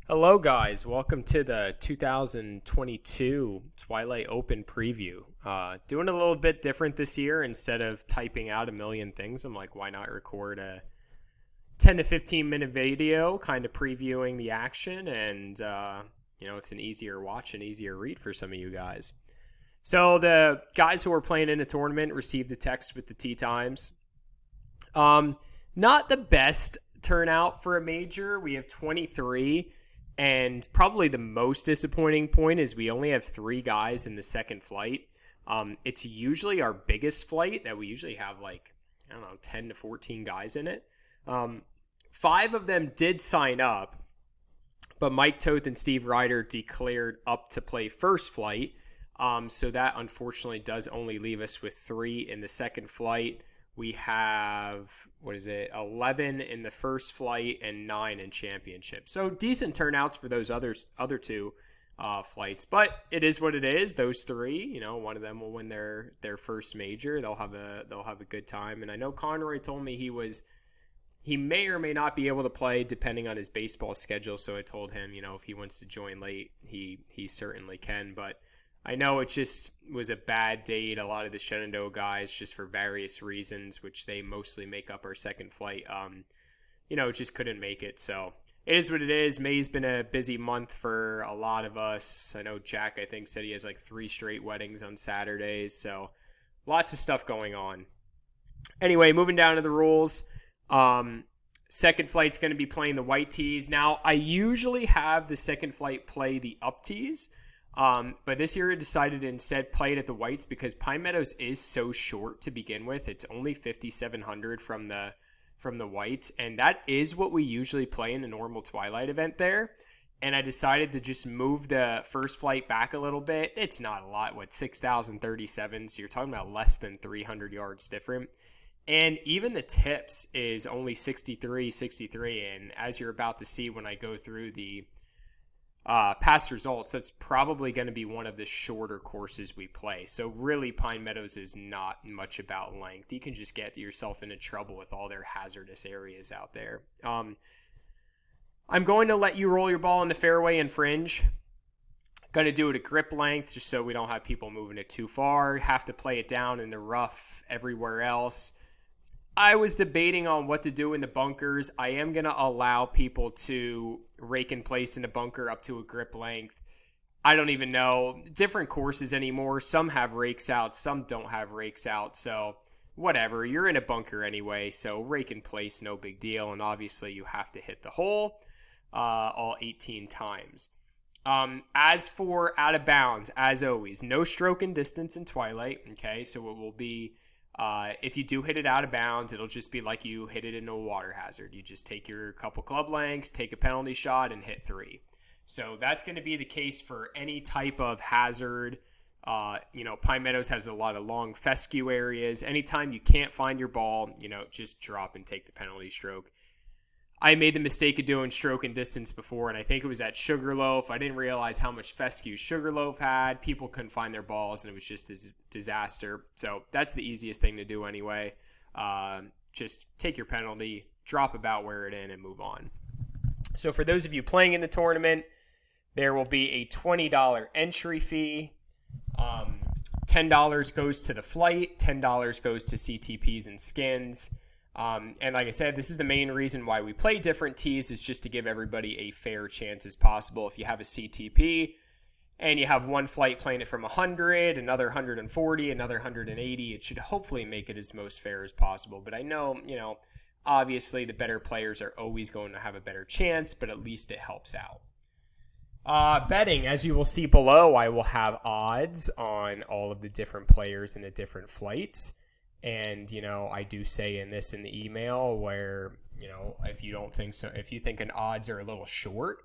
Hello, guys. Welcome to the 2022 Twilight Open preview. Doing a little bit different this year. Instead of typing out a million things, I'm like, why not record a 10 to 15 minute video kind of previewing the action? And, it's an easier watch and easier read for some of you guys. So, the guys who are playing in the tournament received a text with the tee times. Not the best turnout for a major. We have 23. And probably the most disappointing point is we only have 3 guys in the second flight. It's usually our biggest flight that we usually have 10 to 14 guys in it. 5 of them did sign up, but Mike Toth and Steve Ryder declared up to play first flight. So that unfortunately does only leave us with 3 in the second flight. We have, 11 in the first flight and 9 in championship. So decent turnouts for those other 2 flights. But it is what it is. Those 3, one of them will win their first major. They'll have a good time. And I know Conroy told me he may or may not be able to play depending on his baseball schedule. So I told him, if he wants to join late, he certainly can. But I know it just was a bad date. A lot of the Shenandoah guys, just for various reasons, which they mostly make up our second flight, just couldn't make it. So it is what it is. May's been a busy month for a lot of us. I know Jack, I think, said he has 3 straight weddings on Saturdays. So lots of stuff going on. Anyway, moving down to the rules. Second flight's going to be playing the white tees. Now, I usually have the second flight play the up tees. But this year I decided to instead play it at the whites because Pine Meadows is so short to begin with. It's only 5,700 from the whites, and that is what we usually play in a normal Twilight event there. And I decided to just move the first flight back a little bit. It's not a lot, 6,037, so you're talking about less than 300 yards different. And even the tips is only 63, and as you're about to see when I go through the past results, that's probably going to be one of the shorter courses we play. So really, Pine Meadows is not much about length. You can just get yourself into trouble with all their hazardous areas out there. I'm going to let you roll your ball in the fairway and fringe. Going to do it at grip length just so we don't have people moving it too far. Have to play it down in the rough everywhere else. I was debating on what to do in the bunkers. I am going to allow people to rake in place in a bunker up to a grip length. I don't even know. Different courses anymore. Some have rakes out. Some don't have rakes out. So whatever. You're in a bunker anyway. So rake in place, no big deal. And obviously you have to hit the hole all 18 times. As for out of bounds, as always, no stroke and distance in Twilight. Okay, so it will be... if you do hit it out of bounds, it'll just be like you hit it into a water hazard. You just take your couple club lengths, take a penalty shot, and hit 3. So that's going to be the case for any type of hazard. Pine Meadows has a lot of long fescue areas. Anytime you can't find your ball, just drop and take the penalty stroke. I made the mistake of doing stroke and distance before, and I think it was at Sugarloaf. I didn't realize how much fescue Sugarloaf had. People couldn't find their balls, and it was just a disaster. So that's the easiest thing to do anyway. Just take your penalty, drop about where it in, and move on. So for those of you playing in the tournament, there will be a $20 entry fee. $10 goes to the flight. $10 goes to CTPs and skins. And like I said, this is the main reason why we play different tees, is just to give everybody a fair chance as possible. If you have a CTP and you have one flight playing it from 100, another 140, another 180, it should hopefully make it as most fair as possible. But I know, obviously the better players are always going to have a better chance, but at least it helps out. Betting, as you will see below, I will have odds on all of the different players in the different flights. And, I do say in the email where, if you don't think so, if you think an odds are a little short,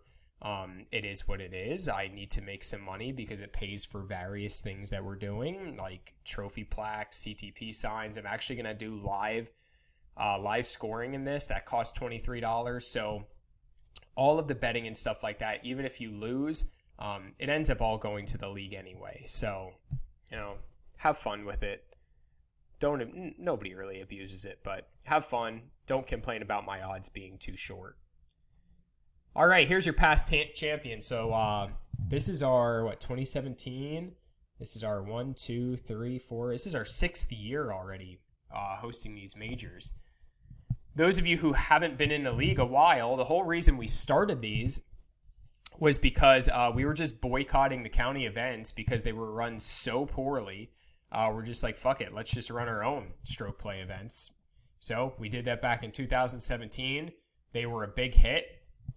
it is what it is. I need to make some money because it pays for various things that we're doing, like trophy plaques, CTP signs. I'm actually going to do live scoring in this. That costs $23. So all of the betting and stuff like that, even if you lose, it ends up all going to the league anyway. So, have fun with it. Nobody really abuses it, but have fun. Don't complain about my odds being too short. All right, here's your past champion. So this is our, 2017? This is our 1, 2, 3, 4. This is our 6th year already hosting these majors. Those of you who haven't been in the league a while, the whole reason we started these was because we were just boycotting the county events because they were run so poorly. We're just like, fuck it, let's just run our own stroke play events. So we did that back in 2017. They were a big hit,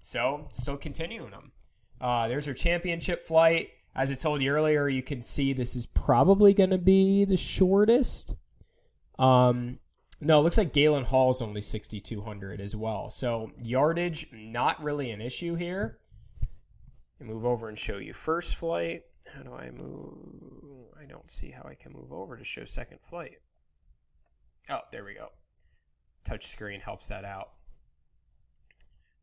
so still continuing them. There's our championship flight. As I told you earlier, you can see this is probably going to be the shortest. No, it looks like Galen Hall's only 6,200 as well. So yardage, not really an issue here. I move over and show you first flight. How do I move? I don't see how I can move over to show second flight. Oh, there we go. Touch screen helps that out.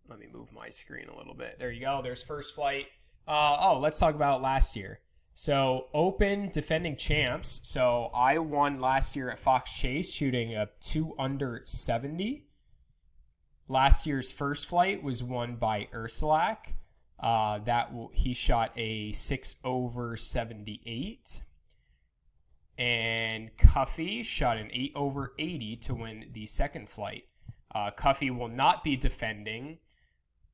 Let me move my screen a little bit. There you go. There's first flight. Let's talk about last year. So Open defending champs. So I won last year at Fox Chase shooting a 2 under 70. Last year's first flight was won by Ursulak. He shot a 6 over 78. And Cuffy shot an 8 over 80 to win the second flight. Cuffy will not be defending.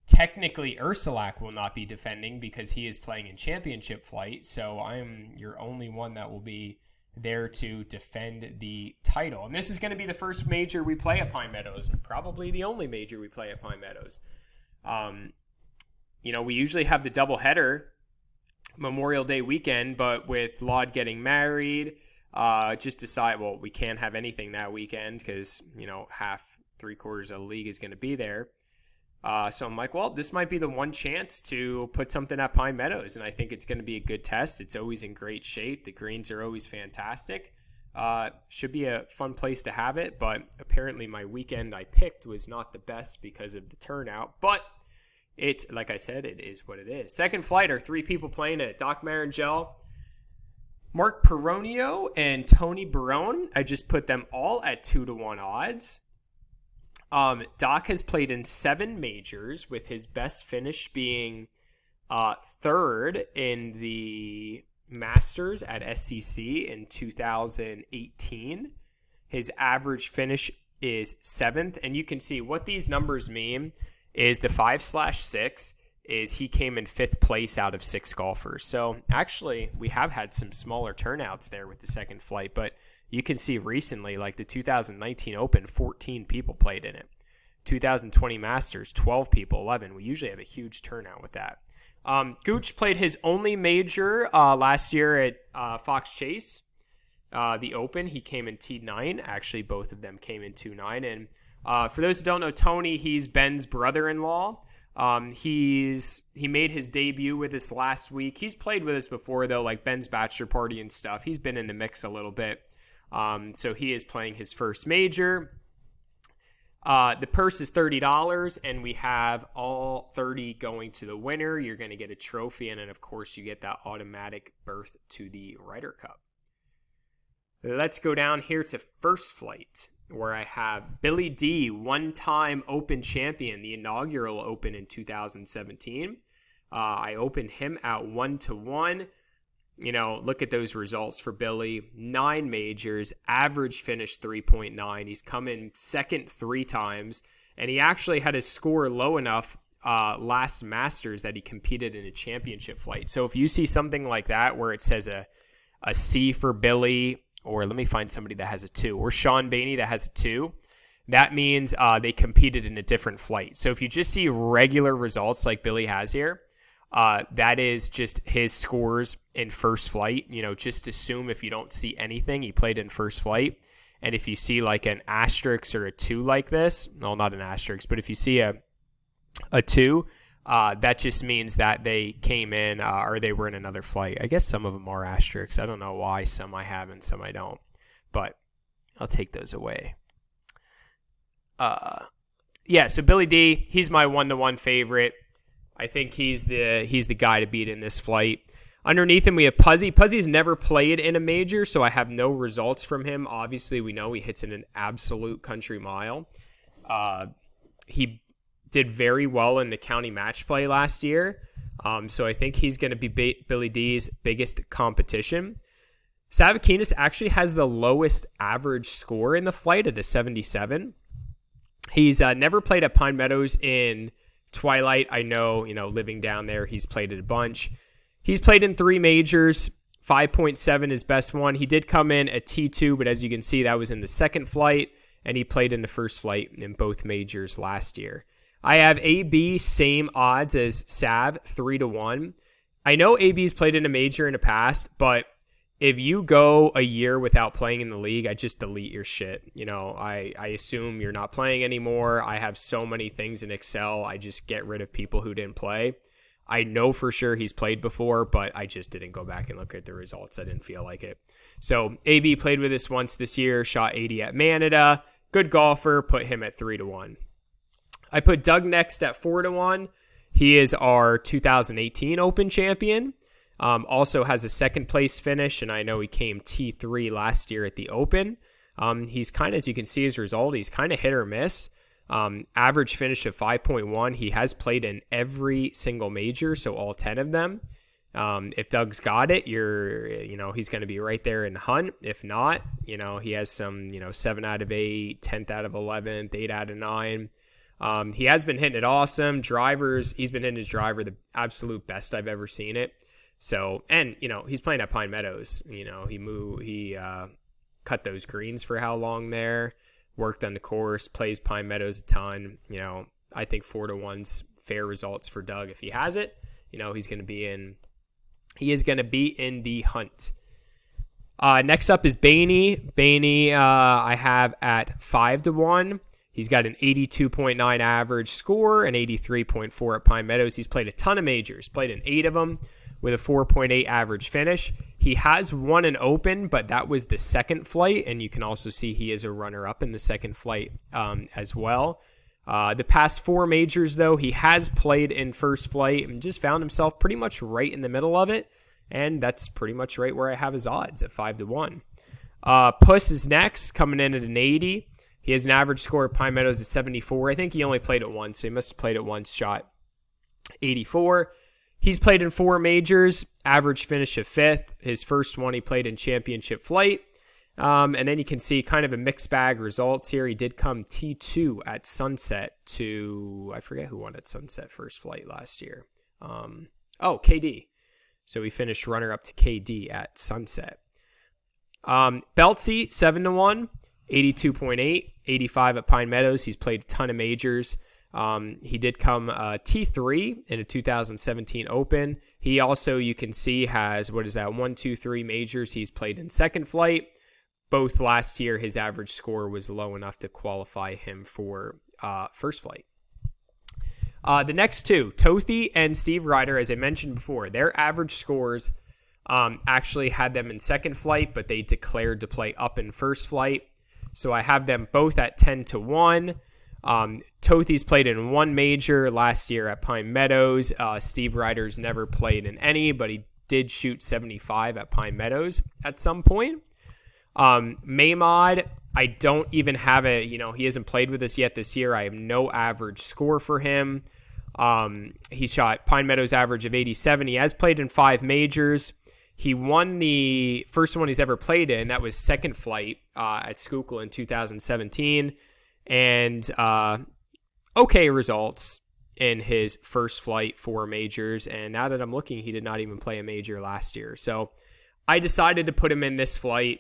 Technically, Ursulak will not be defending because he is playing in championship flight. So I'm your only one that will be there to defend the title. And this is going to be the first major we play at Pine Meadows, and probably the only major we play at Pine Meadows. We usually have the doubleheader Memorial Day weekend, but with Laud getting married, just decide, we can't have anything that weekend because, half, 3/4 of the league is going to be there. So I'm like, this might be the one chance to put something at Pine Meadows, and I think it's going to be a good test. It's always in great shape. The greens are always fantastic. Should be a fun place to have it, but apparently my weekend I picked was not the best because of the turnout. But like I said, it is what it is. Second flight are 3 people playing at Doc Marangel, Mark Peronio, and Tony Barone. I just put them all at 2-1 odds. Doc has played in 7 majors, with his best finish being 3rd in the Masters at SCC in 2018. His average finish is 7th, and you can see what these numbers mean is the 5/6 is he came in 5th place out of 6 golfers. So actually, we have had some smaller turnouts there with the second flight, but you can see recently, like the 2019 Open, 14 people played in it. 2020 Masters, 12 people, 11. We usually have a huge turnout with that. Gooch played his only major last year at Fox Chase, the Open. He came in T9. Actually, both of them came in 2-9. And for those who don't know Tony, he's Ben's brother-in-law. He made his debut with us last week. He's played with us before, though, like Ben's bachelor party and stuff. He's been in the mix a little bit. So he is playing his first major. The purse is $30, and we have all 30 going to the winner. You're going to get a trophy, and then, of course, you get that automatic berth to the Ryder Cup. Let's go down here to first flight, where I have Billy D, one-time Open champion, the inaugural Open in 2017. I opened him at 1-1. Look at those results for Billy. 9 majors, average finish 3.9. He's come in second 3 times, and he actually had his score low enough last Masters that he competed in a championship flight. So if you see something like that where it says a C for Billy, or let me find somebody that has a 2, or Sean Bainey that has a 2, that means they competed in a different flight. So if you just see regular results like Billy has here, that is just his scores in first flight. Just assume if you don't see anything, he played in first flight. And if you see like an asterisk or a 2 like this, well, not an asterisk, but if you see a 2, that just means that they came in or they were in another flight. I guess some of them are asterisks. I don't know why some I have and some I don't, but I'll take those away. So Billy D, he's my 1-1 favorite. I think he's the guy to beat in this flight. Underneath him, we have Puzzy. Puzzy's never played in a major, so I have no results from him. Obviously, we know he hits in an absolute country mile. He did very well in the county match play last year. So I think he's going to be Billy D's biggest competition. Savakinas actually has the lowest average score in the flight at a 77. He's never played at Pine Meadows in Twilight. I know, living down there, he's played it a bunch. He's played in 3 majors. 5.7 is best one. He did come in at T2, but as you can see, that was in the second flight, and he played in the first flight in both majors last year. I have AB same odds as Sav, 3-1. I know AB's played in a major in the past, but if you go a year without playing in the league, I just delete your shit. I assume you're not playing anymore. I have so many things in Excel. I just get rid of people who didn't play. I know for sure he's played before, but I just didn't go back and look at the results. I didn't feel like it. So AB played with us once this year, shot 80 at Manada. Good golfer, put him at 3-1. I put Doug next at 4-1. He is our 2018 Open champion. Also has a second place finish, and I know he came T3 last year at the Open. He's kind of, as you can see his result, he's kind of hit or miss. Average finish of 5.1. He has played in every single major, so all 10 of them. If Doug's got it, he's going to be right there in the hunt. If not, he has some, 7 out of 8, 10th out of 11th, 8 out of 9. He has been hitting it awesome. Drivers, he's been hitting his driver the absolute best I've ever seen it. So, and, he's playing at Pine Meadows. He cut those greens for how long there, worked on the course, plays Pine Meadows a ton. I think 4-1's fair results for Doug. If he has it, he is going to be in the hunt. Next up is Baney. Baney, I have at 5-1. He's got an 82.9 average score, an 83.4 at Pine Meadows. He's played a ton of majors, played in 8 of them with a 4.8 average finish. He has won an Open, but that was the second flight, and you can also see he is a runner-up in the second flight as well. The past 4 majors, though, he has played in first flight and just found himself pretty much right in the middle of it, and that's pretty much right where I have his odds at 5-1. Puss is next, coming in at an 80. He has an average score at Pine Meadows at 74. I think he only played it once, so he must have played it once, shot 84. He's played in 4 majors, average finish of 5th. His first one he played in championship flight. And then you can see kind of a mixed bag results here. He did come T2 at Sunset to, I forget who won at Sunset first flight last year. KD. So he finished runner-up to KD at Sunset. Beltsy, 7-1, 82.8, 85 at Pine Meadows. He's played a ton of majors. He did come T3 in a 2017 Open. He also, you can see, has, 1, 2, 3 majors he's played in second flight. Both last year, his average score was low enough to qualify him for first flight. The next 2, Tothi and Steve Ryder, as I mentioned before, their average scores actually had them in second flight, but they declared to play up in first flight. So I have them both at 10-1. Tothi's played in 1 major last year at Pine Meadows. Steve Ryder's never played in any, but he did shoot 75 at Pine Meadows at some point. Maymod, I don't even have he hasn't played with us yet this year. I have no average score for him. He shot Pine Meadows average of 87. He has played in 5 majors. He won the first one he's ever played in. That was second flight at Schuylkill in 2017. And okay results in his first flight 4 majors. And now that I'm looking, he did not even play a major last year. So I decided to put him in this flight.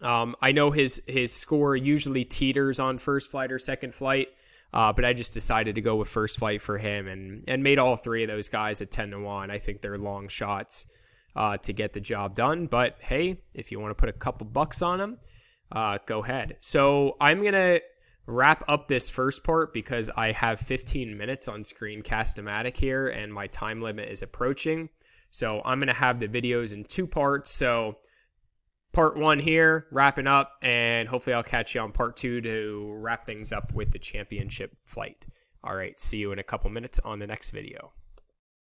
I know his score usually teeters on first flight or second flight, but I just decided to go with first flight for him and made all 3 of those guys at 10-1. I think they're long shots to get the job done. But hey, if you want to put a couple bucks on them, go ahead. So I'm going to wrap up this first part because I have 15 minutes on Screencast-O-Matic here and my time limit is approaching. So I'm going to have the videos in 2 parts. So part 1 here, wrapping up, and hopefully I'll catch you on part 2 to wrap things up with the championship flight. All right, see you in a couple minutes on the next video.